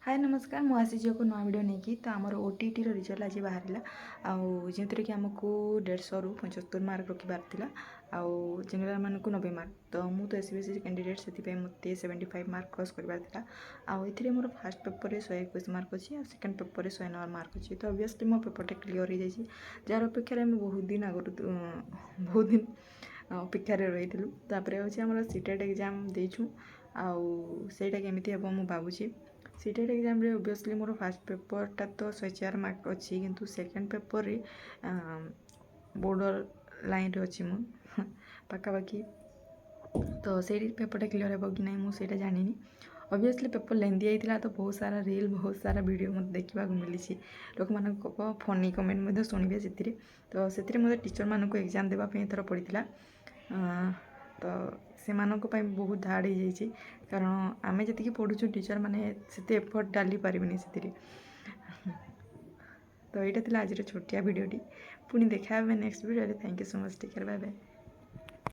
हाय नमस्कार मु आसी को नुआ वीडियो नहीं कि तो आमर ओटीटी रिजल्ट आज बाहर आउे कि आमको 150 रु 75 मार्क रखिबार थिला आउ जनरल मान को 90 मार्क तो मु तो एसबीएसई कैंडिडेट से मत 75 मार्क क्रॉस करबार थिला आउ एथिरे मोर फर्स्ट पेपर रे 121 मार्क अच्छी और सेकेंड पेपर रे 109 मार्क अच्छी तो ऑब्वियसली मो पेपर क्लियर हो जाइए जार अपेक्षा में बहुत दिन आगु बहुत दिन अपेक्षा रही हूँ सीटेट एग्जाम देचु आउ सेटा केमिति हेबो मु भाबुची सीटेट एग्जाम रे ऑब्वियसली मोर फर्स्ट पेपरटा तो 104 मार्क अच्छी किंतु सेकेंड पेपर रे बॉर्डर लाइन रे अच्छी मु पाखापाखि तो से पेपरटा क्लियर हेबो कि नहीं मुझे जानी ऑब्वियसली पेपर लेंदी आइथिला तो बहुत सारा रील बहुत सारा वीडियो मत देखा मिली लोक मान फनी कमेंट शुणवे से तो से मत टीचर मानक एग्जाम देवाई एथर पड़ता तो से बहुत हार्ड हो जाइए कारण आम जी पढ़ुचु टीचर मैंने से एफर्ट डाली पारे से तो यहाँ आज छोटिया वीडियोटी पुणी देखा next video thank you so much take care bye bye.